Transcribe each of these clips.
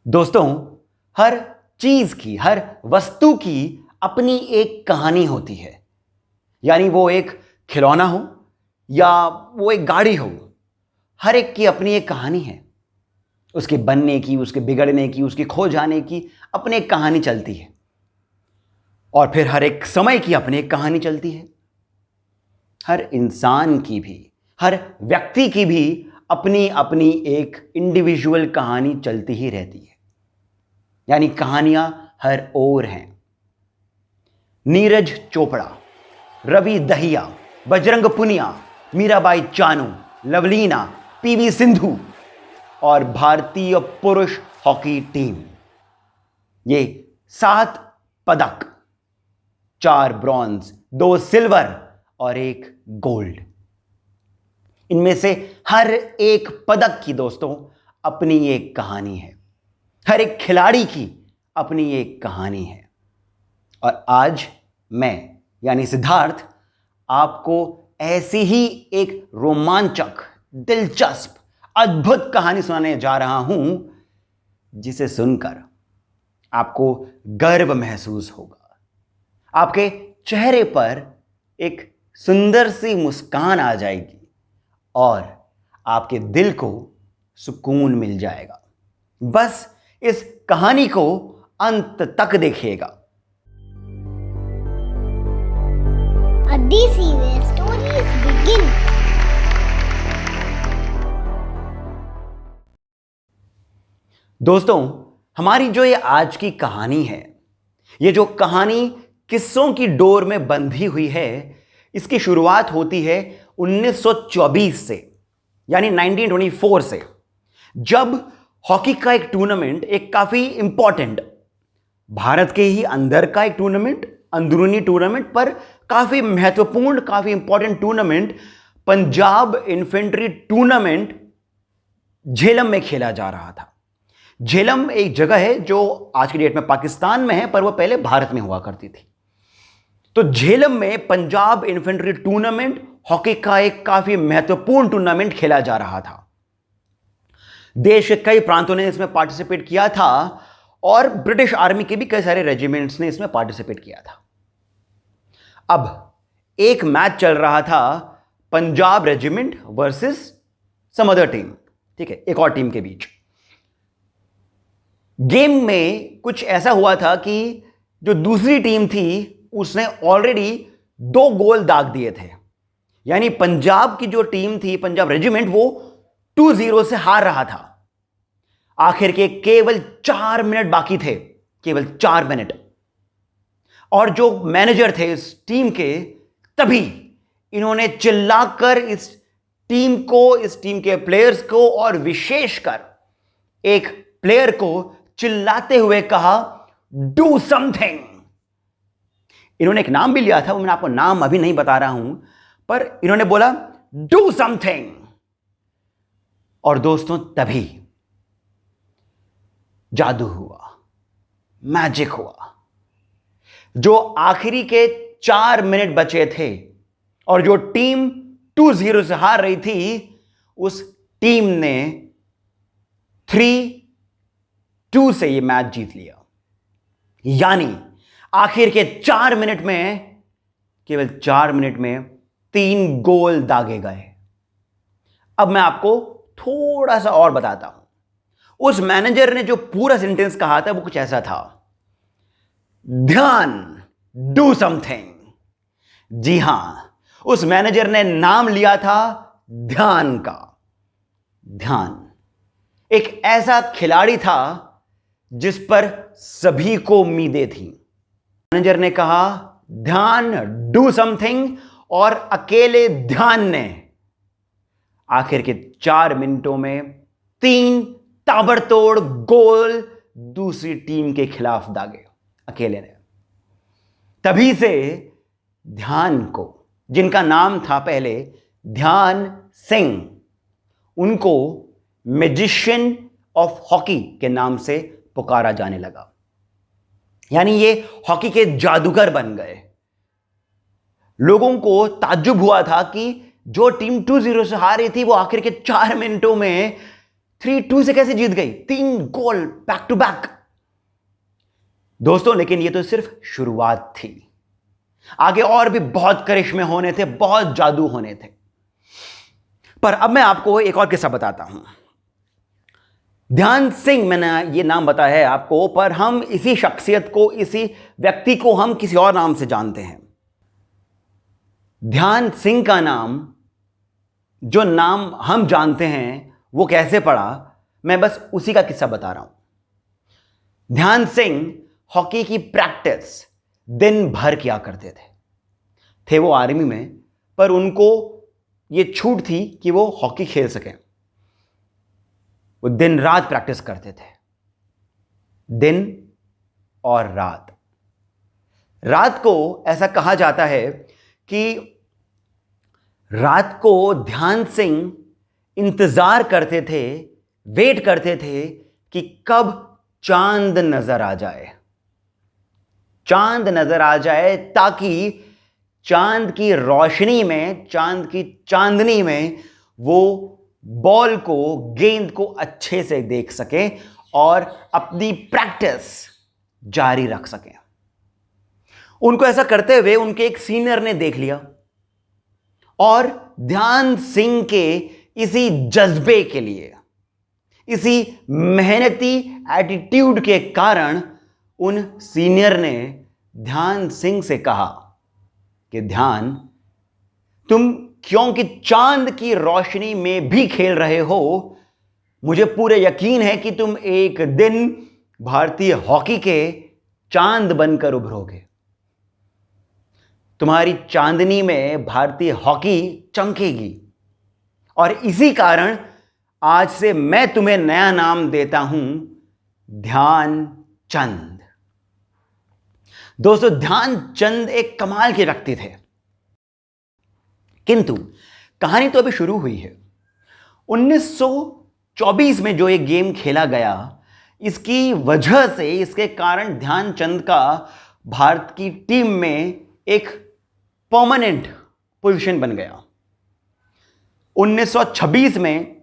दोस्तों, हर चीज की, हर वस्तु की अपनी एक कहानी होती है। यानी वो एक खिलौना हो या वो एक गाड़ी हो, हर एक की अपनी एक कहानी है। उसके बनने की, उसके बिगड़ने की, उसके खो जाने की अपनी एक कहानी चलती है। और फिर हर एक समय की अपनी एक कहानी चलती है। हर इंसान की भी, हर व्यक्ति की भी अपनी अपनी एक इंडिविजुअल कहानी चलती ही रहती है। यानी कहानियां हर ओर हैं। नीरज चोपड़ा, रवि दहिया, बजरंग पुनिया, मीराबाई चानू, लवलीना, पीवी सिंधु और भारतीय पुरुष हॉकी टीम, ये 7 पदक, 4 ब्रॉन्ज, 2 सिल्वर और 1 गोल्ड। इनमें से हर एक पदक की दोस्तों अपनी एक कहानी है। हर एक खिलाड़ी की अपनी एक कहानी है। और आज मैं यानी सिद्धार्थ आपको ऐसी ही एक रोमांचक, दिलचस्प, अद्भुत कहानी सुनाने जा रहा हूं जिसे सुनकर आपको गर्व महसूस होगा। आपके चेहरे पर एक सुंदर सी मुस्कान आ जाएगी और आपके दिल को सुकून मिल जाएगा। बस इस कहानी को अंत तक देखिएगा। DC where stories begin. दोस्तों, हमारी जो ये आज की कहानी है, ये जो कहानी किस्सों की डोर में बंधी हुई है, इसकी शुरुआत होती है 1924 से, यानी 1924 से, जब हॉकी का एक टूर्नामेंट, एक काफी इंपॉर्टेंट, भारत के ही अंदर का एक टूर्नामेंट, अंदरूनी टूर्नामेंट, पर काफी महत्वपूर्ण, काफी important tournament, Punjab infantry tournament Jhelum में खेला जा रहा था। झेलम एक जगह है जो आज की डेट में पाकिस्तान में है, पर वह पहले भारत में हुआ करती थी। तो झेलम में पंजाब इन्फेंट्री टूर्नामेंट, हॉकी का एक काफी महत्वपूर्ण टूर्नामेंट खेला जा रहा था। देश के कई प्रांतों ने इसमें पार्टिसिपेट किया था और ब्रिटिश आर्मी के भी कई सारे रेजिमेंट्स ने इसमें पार्टिसिपेट किया था। अब एक मैच चल रहा था, Punjab regiment versus some other team, ठीक है, एक और टीम के बीच। गेम में कुछ ऐसा हुआ था कि जो दूसरी टीम थी उसने ऑलरेडी 2 गोल दाग दिए थे। यानी पंजाब की जो टीम थी, पंजाब रेजिमेंट, वो 2-0 से हार रहा था। आखिर के केवल 4 मिनट बाकी थे, केवल 4 मिनट। और जो मैनेजर थे इस टीम के, तभी इन्होंने चिल्लाकर इस टीम को, इस टीम के प्लेयर्स को और विशेषकर एक प्लेयर को चिल्लाते हुए कहा, डू समथिंग। इन्होंने एक नाम भी लिया था, वो मैं आपको नाम अभी नहीं बता रहा हूं, पर इन्होंने बोला डू समथिंग। और दोस्तों, तभी जादू हुआ, मैजिक हुआ। जो आखिरी के 4 मिनट बचे थे और जो टीम 2-0 से हार रही थी, उस टीम ने 3-2 से यह मैच जीत लिया। यानी आखिर के 4 मिनट में, केवल 4 मिनट में 3 गोल दागे गए। अब मैं आपको थोड़ा सा और बताता हूं। उस मैनेजर ने जो पूरा सेंटेंस कहा था वो कुछ ऐसा था, ध्यान, डू समथिंग। जी हां, उस मैनेजर ने नाम लिया था ध्यान का। ध्यान एक ऐसा खिलाड़ी था जिस पर सभी को उम्मीदें थी। मैनेजर ने कहा ध्यान, डू समथिंग, और अकेले ध्यान ने आखिर के 4 मिनटों में 3 ताबड़तोड़ गोल दूसरी टीम के खिलाफ दागे, अकेले ने। तभी से ध्यान को, जिनका नाम था पहले ध्यान सिंह, उनको मैजिशियन ऑफ हॉकी के नाम से पुकारा जाने लगा। यानी ये हॉकी के जादूगर बन गए। लोगों को ताज्जुब हुआ था कि जो टीम 2-0 से हार रही थी, वो आखिर के 4 मिनटों में 3-2 से कैसे जीत गई, 3 गोल बैक टू बैक। दोस्तों लेकिन ये तो सिर्फ शुरुआत थी, आगे और भी बहुत करिश्मे होने थे, बहुत जादू होने थे। पर अब मैं आपको एक और किस्सा बताता हूं। ध्यान सिंह, मैंने ये नाम बताया है आपको, पर हम इसी शख्सियत को, इसी व्यक्ति को हम किसी और नाम से जानते हैं। ध्यान सिंह का नाम, जो नाम हम जानते हैं, वो कैसे पड़ा, मैं बस उसी का किस्सा बता रहा हूं। ध्यान सिंह हॉकी की प्रैक्टिस दिन भर किया करते थे वो आर्मी में, पर उनको ये छूट थी कि वो हॉकी खेल सकें। वो दिन रात प्रैक्टिस करते थे, दिन और रात। रात को ऐसा कहा जाता है कि रात को ध्यान सिंह इंतजार करते थे, वेट करते थे कि कब चांद नजर आ जाए, चांद नजर आ जाए, ताकि चांद की रोशनी में, चांद की चांदनी में वो बॉल को, गेंद को अच्छे से देख सके और अपनी प्रैक्टिस जारी रख सके। उनको ऐसा करते हुए उनके एक सीनियर ने देख लिया और ध्यान सिंह के इसी जज्बे के लिए, इसी मेहनती एटीट्यूड के कारण उन सीनियर ने ध्यान सिंह से कहा कि ध्यान, तुम क्योंकि चांद की रोशनी में भी खेल रहे हो, मुझे पूरे यकीन है कि तुम एक दिन भारतीय हॉकी के चांद बनकर उभरोगे। तुम्हारी चांदनी में भारतीय हॉकी चमकेगी और इसी कारण आज से मैं तुम्हें नया नाम देता हूं, ध्यानचंद। दोस्तों, ध्यानचंद एक कमाल के व्यक्ति थे, किंतु कहानी तो अभी शुरू हुई है। 1924 में जो ये गेम खेला गया, इसकी वजह से, इसके कारण ध्यानचंद का भारत की टीम में एक परमानेंट पोजीशन बन गया। 1926 में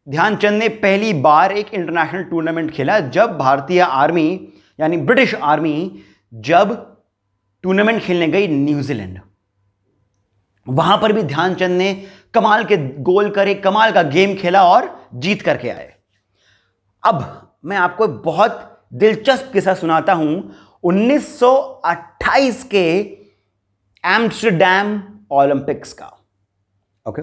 ध्यानचंद ने पहली बार एक इंटरनेशनल टूर्नामेंट खेला, जब भारतीय आर्मी यानी ब्रिटिश आर्मी जब टूर्नामेंट खेलने गई न्यूजीलैंड। वहां पर भी ध्यानचंद ने कमाल के गोल करे, कमाल का गेम खेला और जीत करके आए। अब मैं आपको बहुत दिलचस्प किस्सा सुनाता हूं 1928 के एम्स्टरडैम ओलंपिक्स का। ओके,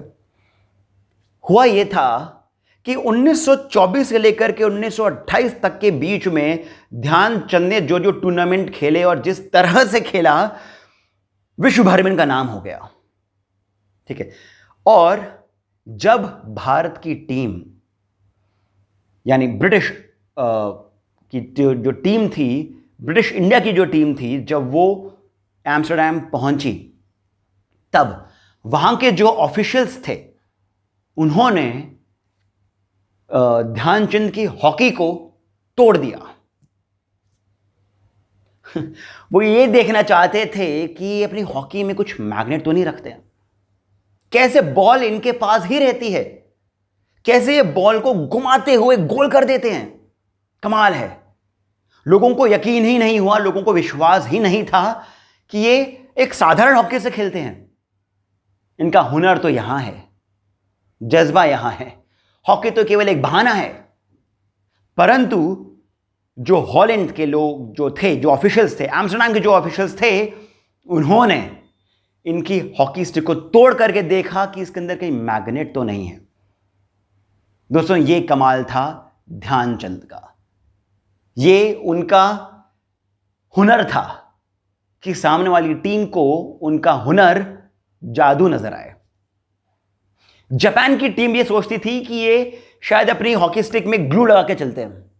हुआ यह था कि 1924 से लेकर के 1928 तक के बीच में ध्यानचंद ने जो जो टूर्नामेंट खेले और जिस तरह से खेला, विश्व भर में इनका नाम हो गया। ठीक है, और जब भारत की टीम यानी ब्रिटिश की जो टीम थी, ब्रिटिश इंडिया की जो टीम थी, जब वो एम्स्टरडैम पहुंची, तब वहां के जो ऑफिशियल्स थे, उन्होंने ध्यानचंद की हॉकी को तोड़ दिया। वो ये देखना चाहते थे कि अपनी हॉकी में कुछ मैग्नेट तो नहीं रखते, कैसे बॉल इनके पास ही रहती है, कैसे ये बॉल को घुमाते हुए गोल कर देते हैं। कमाल है। लोगों को यकीन ही नहीं हुआ, लोगों को विश्वास ही नहीं था कि ये एक साधारण हॉकी से खेलते हैं। इनका हुनर तो यहां है, जज्बा यहां है, हॉकी तो केवल एक बहाना है। परंतु जो हॉलैंड के लोग जो थे, जो ऑफिशियल्स थे, एम्स्टरडैम के जो ऑफिशियल्स थे, उन्होंने इनकी हॉकी स्टिक को तोड़ करके देखा कि इसके अंदर कहीं मैग्नेट तो नहीं है। दोस्तों, ये कमाल था ध्यानचंद का, ये उनका हुनर था कि सामने वाली टीम को उनका हुनर जादू नजर आए। जापान की टीम ये सोचती थी कि ये शायद अपनी हॉकी स्टिक में ग्लू लगा के चलते हैं,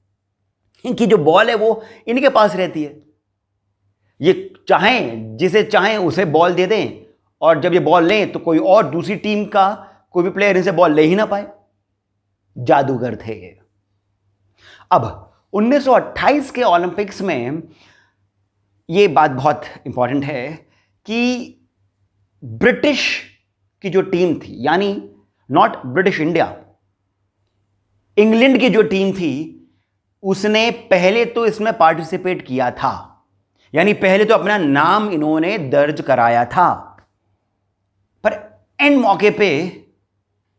इनकी जो बॉल है वो इनके पास रहती है, ये चाहें जिसे चाहें उसे बॉल दे दें, और जब ये बॉल लें तो कोई और दूसरी टीम का कोई भी प्लेयर इनसे बॉल ले ही ना पाए। जादूगर थे ये। अब 1928 के ओलंपिक्स में ये बात बहुत इंपॉर्टेंट है कि ब्रिटिश की जो टीम थी, यानी नॉट ब्रिटिश इंडिया, इंग्लैंड की जो टीम थी उसने पहले तो इसमें पार्टिसिपेट किया था, यानी पहले तो अपना नाम इन्होंने दर्ज कराया था, पर एंड मौके पे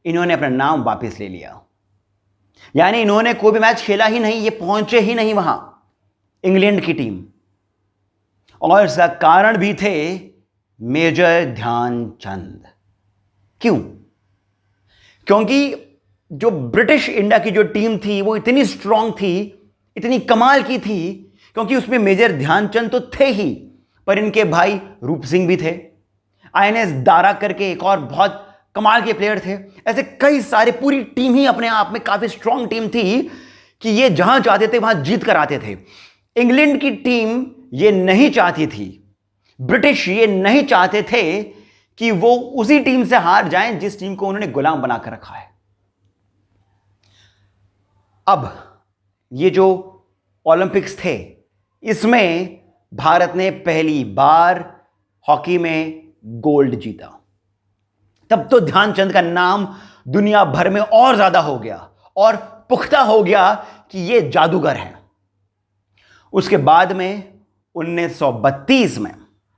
इन्होंने अपना नाम वापस ले लिया। यानी इन्होंने कोई भी मैच खेला ही नहीं, ये पहुंचे ही नहीं वहां, इंग्लैंड की टीम। और इसका कारण भी थे मेजर ध्यानचंद। क्यों? क्योंकि जो ब्रिटिश इंडिया की जो टीम थी वो इतनी स्ट्रांग थी, इतनी कमाल की थी, क्योंकि उसमें मेजर ध्यानचंद तो थे ही, पर इनके भाई रूप सिंह भी थे, आईएनएस दारा करके एक और बहुत कमाल के प्लेयर थे। ऐसे कई सारे, पूरी टीम ही अपने आप में काफी स्ट्रांग टीम थी कि ये जहां जाते थे वहां जीत कर आते थे। इंग्लैंड की टीम ये नहीं चाहती थी, ब्रिटिश ये नहीं चाहते थे कि वो उसी टीम से हार जाएं जिस टीम को उन्होंने गुलाम बनाकर रखा है। अब ये जो ओलंपिक्स थे इसमें भारत ने पहली बार हॉकी में गोल्ड जीता। तब तो ध्यानचंद का नाम दुनिया भर में और ज्यादा हो गया और पुख्ता हो गया कि ये जादूगर हैं। उसके बाद में 1932 में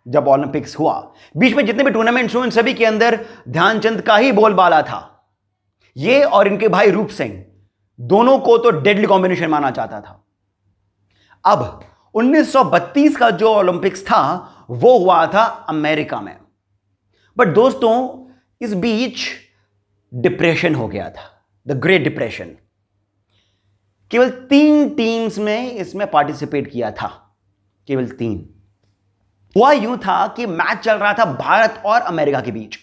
जब ओलंपिक्स हुआ, बीच में जितने भी टूर्नामेंट्स हुए उन सभी के अंदर ध्यानचंद का ही बोलबाला था। ये और इनके भाई रूप सिंह दोनों को तो डेडली कॉम्बिनेशन माना जाता था। अब 1932 का जो ओलंपिक्स था वो हुआ था अमेरिका में, बट दोस्तों इस बीच डिप्रेशन हो गया था, द ग्रेट डिप्रेशन। केवल 3 टीम्स में इसमें पार्टिसिपेट किया था, केवल 3। हुआ यूं था कि मैच चल रहा था भारत और अमेरिका के बीच।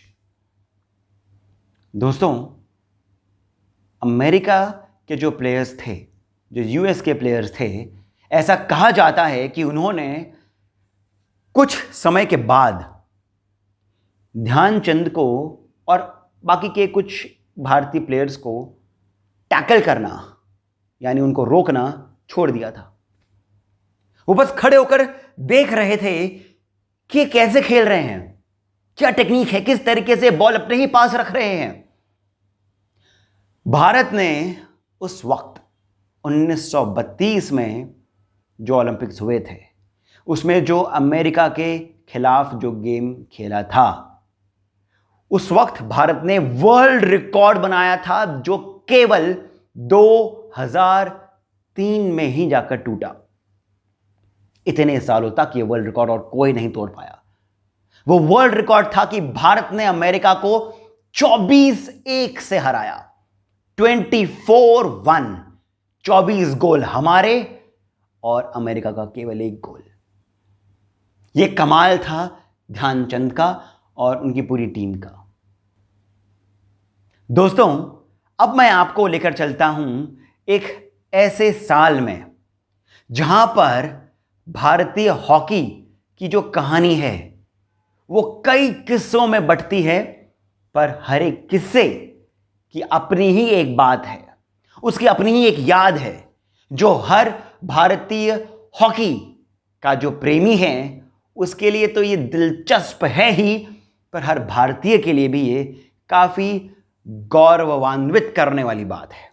दोस्तों अमेरिका के जो प्लेयर्स थे, जो यूएस के प्लेयर्स थे, ऐसा कहा जाता है कि उन्होंने कुछ समय के बाद ध्यानचंद को और बाकी के कुछ भारतीय प्लेयर्स को टैकल करना, यानी उनको रोकना छोड़ दिया था। वो बस खड़े होकर देख रहे थे कि ये कैसे खेल रहे हैं, क्या टेक्निक है, किस तरीके से बॉल अपने ही पास रख रहे हैं। भारत ने उस वक्त 1932 में जो ओलंपिक्स हुए थे उसमें जो अमेरिका के खिलाफ जो गेम खेला था, उस वक्त भारत ने वर्ल्ड रिकॉर्ड बनाया था जो केवल 2003 में ही जाकर टूटा। इतने सालों तक ये वर्ल्ड रिकॉर्ड और कोई नहीं तोड़ पाया। वो वर्ल्ड रिकॉर्ड था कि भारत ने अमेरिका को 24-1 से हराया, 24-1। 24 गोल हमारे और अमेरिका का केवल 1 गोल। यह कमाल था ध्यानचंद का और उनकी पूरी टीम का। दोस्तों अब मैं आपको लेकर चलता हूं एक ऐसे साल में जहां पर भारतीय हॉकी की जो कहानी है वो कई किस्सों में बंटती है, पर हर एक किस्से की अपनी ही एक बात है, उसकी अपनी ही एक याद है, जो हर भारतीय हॉकी का जो प्रेमी है उसके लिए तो ये दिलचस्प है ही, पर हर भारतीय के लिए भी ये काफी गौरवान्वित करने वाली बात है।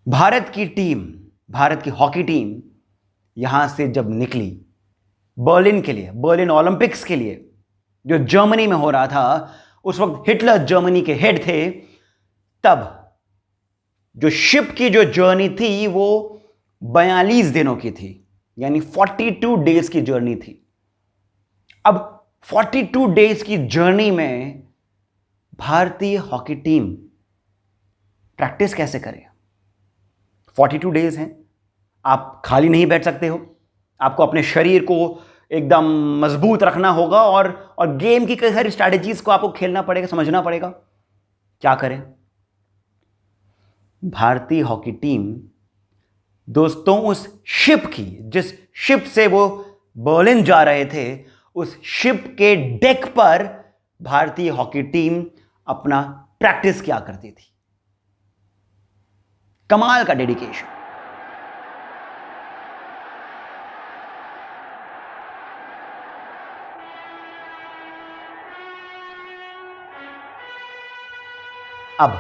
भारत की टीम, भारत की हॉकी टीम यहां से जब निकली बर्लिन के लिए, बर्लिन ओलंपिक्स के लिए जो जर्मनी में हो रहा था, उस वक्त हिटलर जर्मनी के हेड थे, तब जो शिप की जो जर्नी थी वो 42 दिनों की थी, यानी 42 डेज की जर्नी थी। अब 42 डेज की जर्नी में भारतीय हॉकी टीम प्रैक्टिस कैसे करे? 42 डेज हैं, आप खाली नहीं बैठ सकते हो, आपको अपने शरीर को एकदम मजबूत रखना होगा और गेम की कई सारी स्ट्रैटेजीज को आपको खेलना पड़ेगा, समझना पड़ेगा। क्या करें? भारतीय हॉकी टीम दोस्तों उस शिप की, जिस शिप से वो बर्लिन जा रहे थे, उस शिप के डेक पर भारतीय हॉकी टीम अपना प्रैक्टिस किया करती थी। कमाल का डेडिकेशन। अब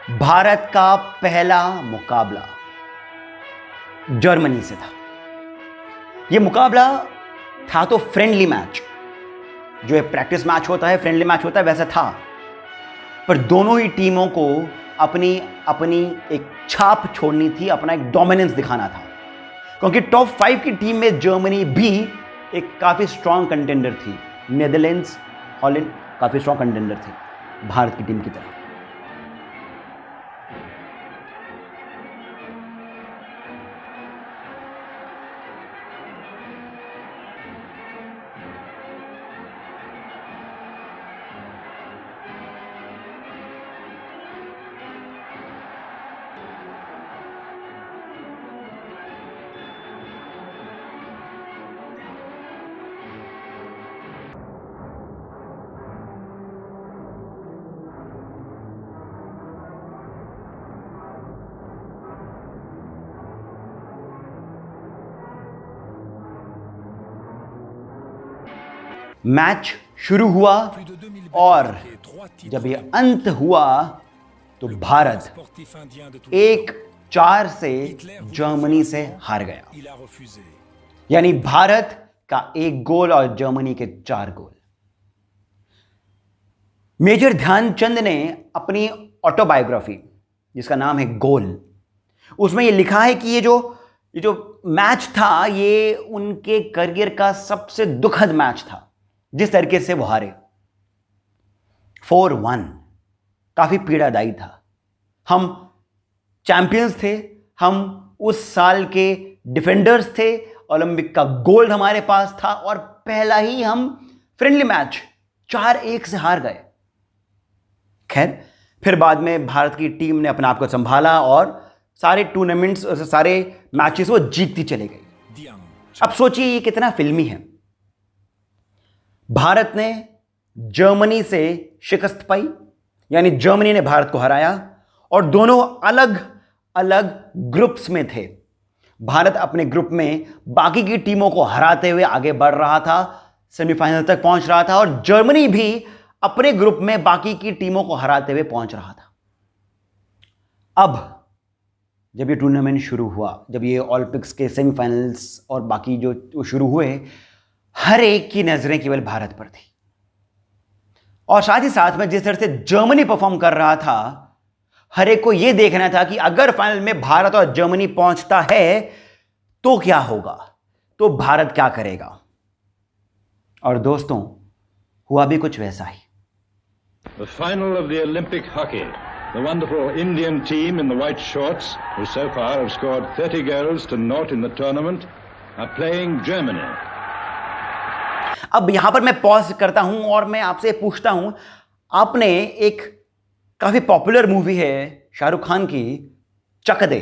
भारत का पहला मुकाबला जर्मनी से था। यह मुकाबला था तो फ्रेंडली मैच, जो एक प्रैक्टिस मैच होता है, फ्रेंडली मैच होता है, वैसा था। पर दोनों ही टीमों को अपनी अपनी एक छाप छोड़नी थी, अपना एक डोमिनेंस दिखाना था, क्योंकि टॉप 5 की टीम में जर्मनी भी एक काफ़ी स्ट्रांग कंटेंडर थी। नीदरलैंड्स, हॉलैंड काफ़ी स्ट्रांग कंटेंडर थे भारत की टीम की तरह। मैच शुरू हुआ और जब ये अंत हुआ तो भारत 1-4 से जर्मनी से हार गया। यानी भारत का 1 गोल और जर्मनी के 4 गोल। मेजर ध्यानचंद ने अपनी ऑटोबायोग्राफी, जिसका नाम है गोल, उसमें ये लिखा है कि ये जो मैच था, ये उनके करियर का सबसे दुखद मैच था, जिस तरीके से वो हारे। 4-1 काफी पीड़ादायी था। हम चैंपियंस थे, हम उस साल के डिफेंडर्स थे, ओलंपिक का गोल्ड हमारे पास था और पहला ही हम फ्रेंडली मैच 4-1 से हार गए। खैर, फिर बाद में भारत की टीम ने अपने आप को संभाला और सारे टूर्नामेंट्स, सारे मैचेस वो जीतती चली गई। अब सोचिए ये कितना फिल्मी है। भारत ने जर्मनी से शिकस्त पाई, यानी जर्मनी ने भारत को हराया, और दोनों अलग अलग ग्रुप्स में थे। भारत अपने ग्रुप में बाकी की टीमों को हराते हुए आगे बढ़ रहा था, सेमीफाइनल तक पहुंच रहा था, और जर्मनी भी अपने ग्रुप में बाकी की टीमों को हराते हुए पहुंच रहा था। अब जब ये टूर्नामेंट शुरू हुआ, जब ये ओलंपिक्स के सेमीफाइनल्स और बाकी जो शुरू हुए, हर एक की नजरें केवल भारत पर थी। और साथ ही साथ में जिस तरह से जर्मनी परफॉर्म कर रहा था, हर एक को यह देखना था कि अगर फाइनल में भारत और जर्मनी पहुंचता है तो क्या होगा, तो भारत क्या करेगा। और दोस्तों, हुआ भी कुछ वैसा ही। The final of the Olympic hockey. The wonderful Indian team in the white shorts, who so far have scored 30 goals to 0 in the tournament, are playing Germany. अब यहां पर मैं पॉज करता हूं और मैं आपसे पूछता हूं, आपने एक काफी पॉपुलर मूवी है शाहरुख खान की, चक दे,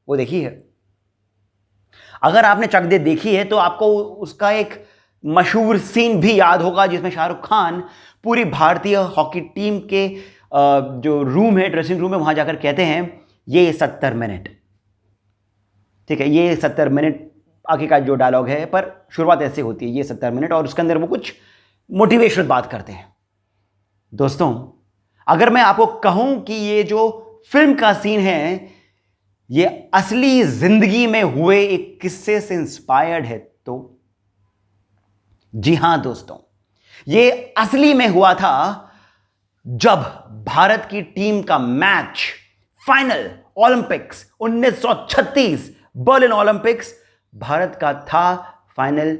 वो देखी है? अगर आपने चक दे देखी है तो आपको उसका एक मशहूर सीन भी याद होगा, जिसमें शाहरुख खान पूरी भारतीय हॉकी टीम के जो रूम है, ड्रेसिंग रूम है, वहां जाकर कहते हैं ये 70 मिनट, ठीक है, ये 70 मिनट आगे का जो डायलॉग है, पर शुरुआत ऐसे होती है, ये 70 मिनट, और उसके अंदर वो कुछ मोटिवेशनल बात करते हैं। दोस्तों, अगर मैं आपको कहूं कि ये जो फिल्म का सीन है, ये असली जिंदगी में हुए एक किस्से से इंस्पायर्ड है, तो जी हां दोस्तों, ये असली में हुआ था जब भारत की टीम का match final Olympics 1936 Berlin Olympics, Bharat का था फाइनल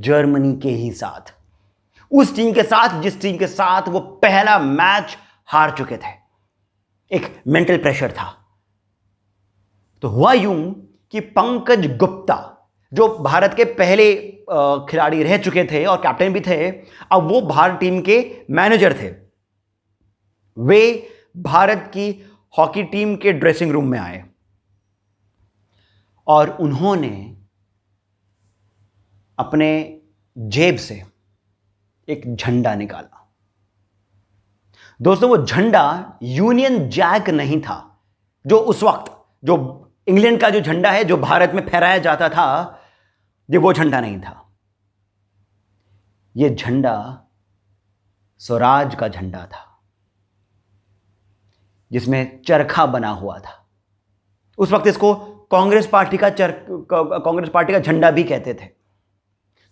जर्मनी के ही साथ, उस टीम के साथ जिस टीम के साथ वो पहला मैच हार चुके थे। एक मेंटल प्रेशर था। तो हुआ यूं कि पंकज गुप्ता, जो भारत के पहले खिलाड़ी रह चुके थे और कैप्टन भी थे, अब वो भारत टीम के मैनेजर थे। वे भारत की हॉकी टीम के ड्रेसिंग रूम में आए और उन्होंने अपने जेब से एक झंडा निकाला। दोस्तों, वो झंडा यूनियन जैक नहीं था, जो उस वक्त जो इंग्लैंड का जो झंडा है, जो भारत में फहराया जाता था, ये वो झंडा नहीं था। ये झंडा स्वराज का झंडा था। जिसमें चरखा बना हुआ था। उस वक्त इसको कांग्रेस पार्टी का झंडा भी कहते थे।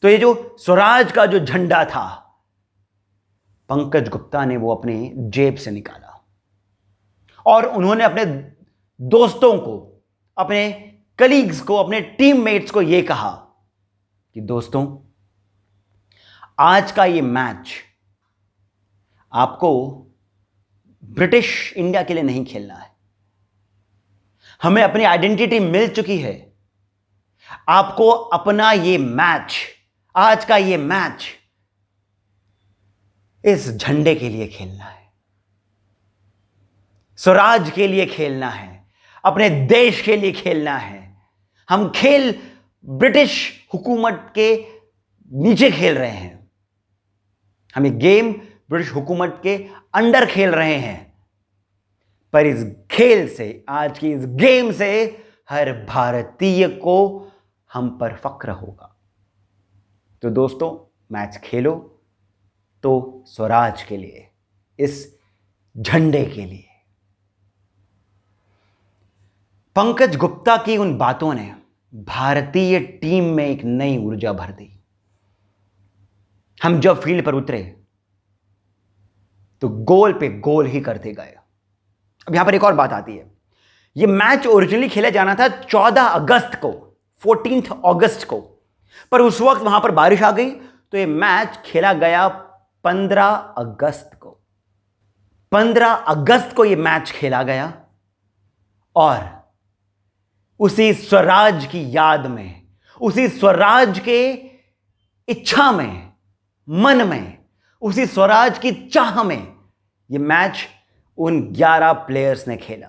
तो ये जो स्वराज का जो झंडा था, पंकज गुप्ता ने वो अपने जेब से निकाला और उन्होंने अपने दोस्तों को, अपने कलीग्स को, अपने टीममेट्स को यह कहा कि दोस्तों, आज का ये मैच आपको ब्रिटिश इंडिया के लिए नहीं खेलना है। हमें अपनी आइडेंटिटी मिल चुकी है। आपको अपना ये मैच, आज का ये मैच इस झंडे के लिए खेलना है, स्वराज के लिए खेलना है, अपने देश के लिए खेलना है। हम खेल ब्रिटिश हुकूमत के नीचे खेल रहे हैं, हम ये गेम ब्रिटिश हुकूमत के अंडर खेल रहे हैं, पर इस खेल से, आज की इस गेम से हर भारतीय को हम पर फक्र होगा। तो दोस्तों, मैच खेलो तो स्वराज के लिए, इस झंडे के लिए। पंकज गुप्ता की उन बातों ने भारतीय टीम में एक नई ऊर्जा भर दी। हम जब फील्ड पर उतरे तो गोल पे गोल ही करते गए। अब यहां पर एक और बात आती है। यह मैच ओरिजिनली खेला जाना था 14 अगस्त को, 14 अगस्त को, पर उस वक्त वहां पर बारिश आ गई तो यह मैच खेला गया 15 अगस्त को। 15 अगस्त को यह मैच खेला गया और उसी स्वराज की याद में, उसी स्वराज के इच्छा में, मन में, उसी स्वराज की चाह में यह मैच उन 11 प्लेयर्स ने खेला।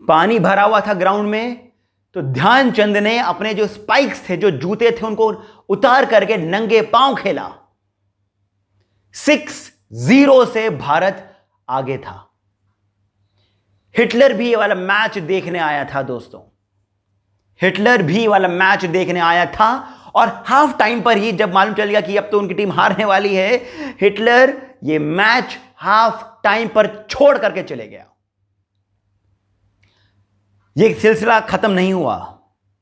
पानी भरा हुआ था ग्राउंड में, तो ध्यानचंद ने अपने जो स्पाइक्स थे, जो जूते थे, उनको उतार करके नंगे पांव खेला। 6-0 से भारत आगे था। हिटलर भी ये वाला मैच देखने आया था दोस्तों। हिटलर भी ये वाला मैच देखने आया था और हाफ टाइम पर ही जब मालूम चल गया कि अब तो उनकी टीम हारने वाली है, हिटलर ये मैच हाफ टाइम पर छोड़ करके चले गया। ये सिलसिला खत्म नहीं हुआ,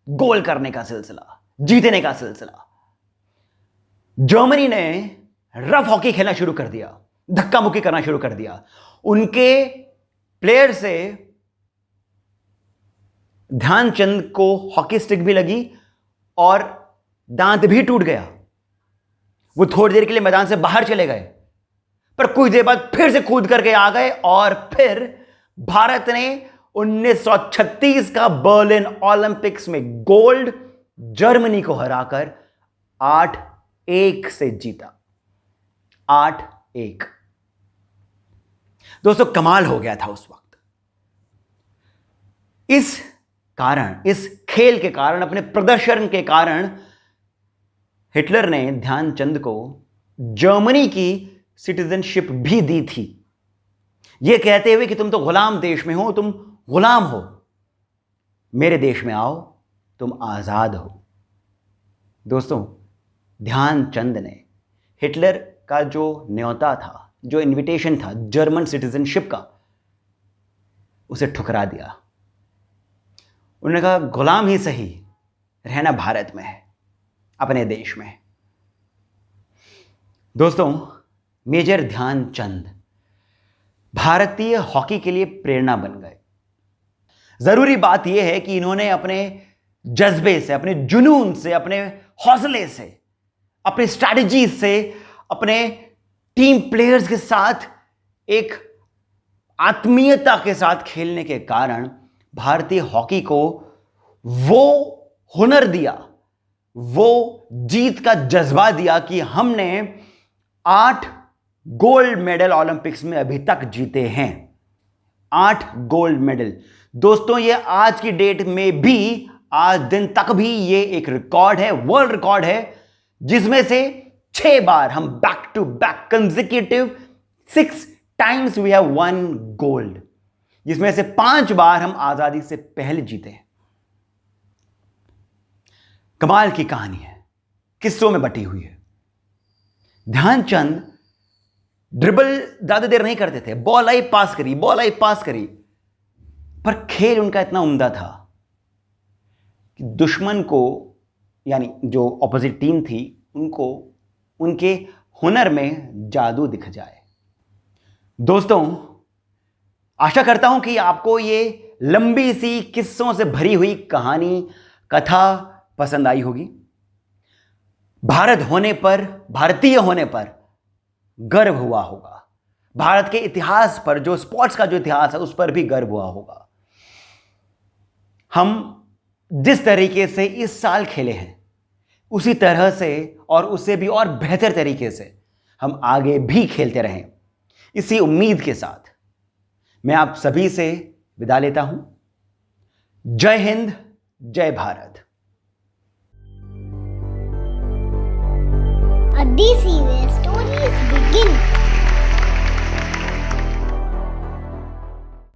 गोल करने का सिलसिला, जीतने का सिलसिला। जर्मनी ने रफ हॉकी खेलना शुरू कर दिया, धक्का मुक्की करना शुरू कर दिया। उनके प्लेयर से ध्यानचंद को हॉकी स्टिक भी लगी और दांत भी टूट गया। वो थोड़ी देर के लिए मैदान से बाहर चले गए, पर कुछ देर बाद फिर से कूद करके आ गए और फिर भारत ने 1936 का बर्लिन ओलंपिक्स में गोल्ड जर्मनी को हराकर 8-1 से जीता। 8-1। दोस्तों, कमाल हो गया था उस वक्त। इस कारण, इस खेल के कारण, अपने प्रदर्शन के कारण हिटलर ने ध्यानचंद को जर्मनी की सिटीजनशिप भी दी थी, यह कहते हुए कि तुम तो गुलाम देश में हो, तुम गुलाम हो, मेरे देश में आओ, तुम आजाद हो। दोस्तों, ध्यानचंद ने हिटलर का जो न्योता था, जो इनविटेशन था जर्मन सिटीजनशिप का, उसे ठुकरा दिया। उन्होंने कहा गुलाम ही सही, रहना भारत में है, अपने देश में। दोस्तों, मेजर ध्यानचंद भारतीय हॉकी के लिए प्रेरणा बन गए। जरूरी बात यह है कि इन्होंने अपने जज्बे से, अपने जुनून से, अपने हौसले से, अपने स्ट्रैटेजी से, अपने टीम प्लेयर्स के साथ एक आत्मीयता के साथ खेलने के कारण भारतीय हॉकी को वो हुनर दिया, वो जीत का जज्बा दिया कि हमने 8 गोल्ड मेडल ओलंपिक्स में अभी तक जीते हैं। 8 गोल्ड मेडल। दोस्तों, ये आज की डेट में भी, आज दिन तक भी ये एक रिकॉर्ड है, वर्ल्ड रिकॉर्ड है, जिसमें से 6 बार हम back to back consecutive 6 times we have won gold, जिसमें से 5 बार हम आजादी से पहले जीते हैं। कमाल की कहानी है, किस्सों में बटी हुई है। ध्यानचंद ड्रिबल ज्यादा देर नहीं करते थे, बॉल आई पास करी, बॉल आई पास करी। पर खेल उनका इतना उम्दा था कि दुश्मन को, यानी जो ऑपोजिट टीम थी, उनको उनके हुनर में जादू दिख जाए। दोस्तों, आशा करता हूं कि आपको ये लंबी सी किस्सों से भरी हुई कहानी, कथा पसंद आई होगी। भारत होने पर, भारतीय होने पर गर्व हुआ होगा। भारत के इतिहास पर, जो स्पोर्ट्स का जो इतिहास है, उस पर भी गर्व हुआ होगा। हम जिस तरीके से इस साल खेले हैं, उसी तरह से और उससे भी और बेहतर तरीके से हम आगे भी खेलते रहें, इसी उम्मीद के साथ मैं आप सभी से विदा लेता हूं। जय हिंद, जय Bharat. A DC where stories begin.